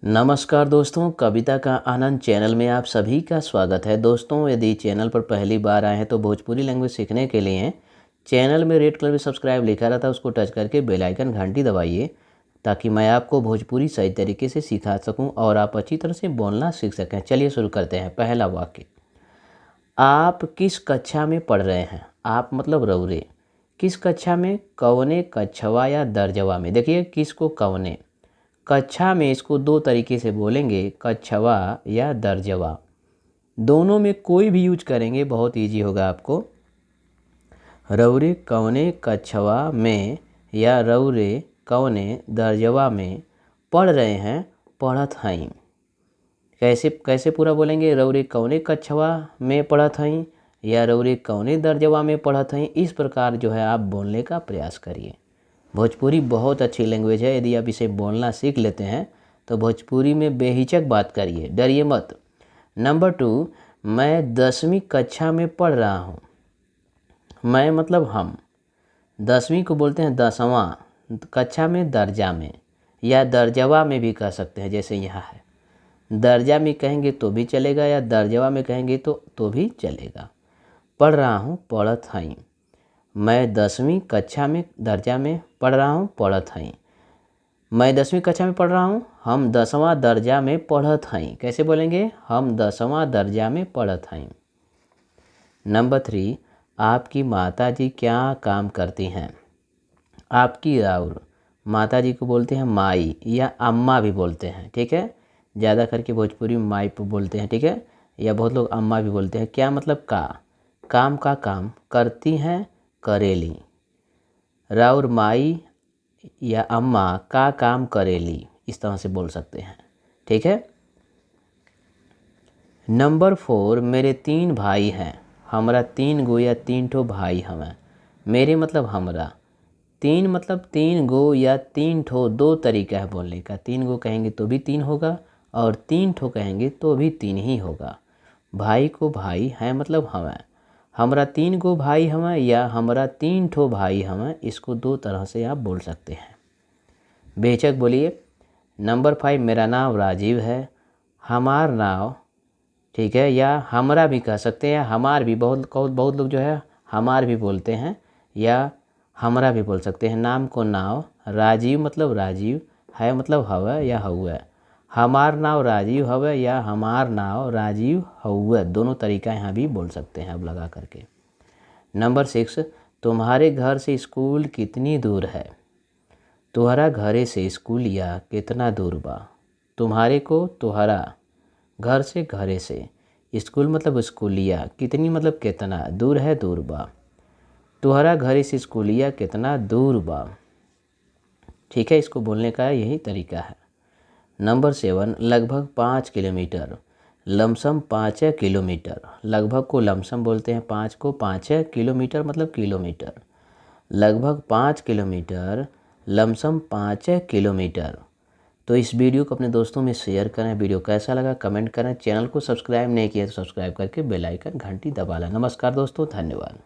नमस्कार दोस्तों, कविता का आनंद चैनल में आप सभी का स्वागत है। दोस्तों, यदि चैनल पर पहली बार आए हैं तो भोजपुरी लैंग्वेज सीखने के लिए चैनल में रेड कलर में सब्सक्राइब लिखा रहता है, उसको टच करके बेल आइकन घंटी दबाइए ताकि मैं आपको भोजपुरी सही तरीके से सिखा सकूं और आप अच्छी तरह से बोलना सीख सकें। चलिए शुरू करते हैं। पहला वाक्य, आप किस कक्षा में पढ़ रहे हैं। आप मतलब रउरे। किस कक्षा में, कौने कक्षवा या दर्जवा में। देखिए किस को कौने, कक्षा में इसको दो तरीके से बोलेंगे, कक्षवा या दर्जवा। दोनों में कोई भी यूज करेंगे बहुत इजी होगा आपको। रौरे कौने कक्षवा में या रौरे कौने दर्जवा में पढ़ रहे हैं, पढ़त हईं। कैसे कैसे पूरा बोलेंगे, रौरे कौने कक्षवा में पढ़त हईं या रौरे कौने दर्जवा में पढ़त हईं। इस प्रकार जो है आप बोलने का प्रयास करिए। भोजपुरी बहुत अच्छी लैंग्वेज है। यदि आप इसे बोलना सीख लेते हैं तो भोजपुरी में बेहिचक बात करिए, डरिए मत। नंबर 2, मैं 10वीं कक्षा में पढ़ रहा हूँ। मैं मतलब हम। 10वीं को बोलते हैं दसवां, कक्षा में दर्जा में या दर्जवा में भी कह सकते हैं, जैसे यहाँ है। दर्जा में कहेंगे तो भी चलेगा या दर्जवा में कहेंगे तो भी चलेगा। पढ़ रहा हूँ, पढ़त हईं। मैं 10वीं कक्षा में दर्जा में पढ़ रहा हूँ, पढ़त हईं। मैं 10वीं कक्षा में पढ़ रहा हूँ, हम 10वां दर्जा में पढ़त हईं। कैसे बोलेंगे, हम 10वां दर्जा में पढ़त हईं। नंबर 3, आपकी माता जी क्या काम करती हैं। आपकी राउर, माता जी को बोलते हैं माई या अम्मा भी बोलते हैं, ठीक है। ज़्यादा करके भोजपुरी में माई बोलते हैं, ठीक है, या बहुत लोग अम्मा भी बोलते हैं। क्या मतलब का, काम का काम करती हैं, करेली। राउर माई या अम्मा का काम करेली, इस तरह से बोल सकते हैं, ठीक है। नंबर 4, मेरे 3 भाई हैं। हमरा 3 गो या 3 ठो भाई हमें। मेरे मतलब हमरा। 3 मतलब 3 गो या 3 ठो, दो तरीका है बोलने का। 3 गो कहेंगे तो भी 3 होगा और 3 ठो कहेंगे तो भी 3 ही होगा। भाई को भाई है मतलब हमें। हमरा 3 गो भाई हमें या हमरा 3 ठो भाई हमें, इसको दो तरह से आप बोल सकते हैं। बेचक बोलिए। नंबर 5, मेरा नाम राजीव है। हमार नाम, ठीक है, या हमरा भी कह सकते हैं। हमार भी बहुत लोग जो है हमार भी बोलते हैं या हमरा भी बोल सकते हैं। नाम को नाव, राजीव मतलब राजीव, है मतलब हवा या हउआ। हमार नाव राजीव हवे या हमार नाव राजीव हउआ, दोनों तरीका यहाँ भी बोल सकते हैं अब लगा करके। नंबर 6, तुम्हारे घर से स्कूल कितनी दूर है। तुम्हारा घरे से स्कूल या कितना दूर बा। तुम्हारे को तुम्हारा, घर से घरे से, स्कूल मतलब स्कूलिया, कितनी मतलब कितना, दूर है दूर बा। तुम्हारा घरे से स्कूलिया कितना दूर बा, ठीक है। इसको बोलने का यही तरीका है। नंबर 7, लगभग 5 किलोमीटर। Lump sum 5 kilometre. लगभग को लमसम बोलते हैं, 5 को 5 किलोमीटर मतलब किलोमीटर। लगभग 5 किलोमीटर, लमसम 5 किलोमीटर। तो इस वीडियो को अपने दोस्तों में शेयर करें। वीडियो कैसा लगा कमेंट करें। चैनल को सब्सक्राइब नहीं किया तो सब्सक्राइब करके बेल आइकन घंटी दबा लें। नमस्कार दोस्तों, धन्यवाद।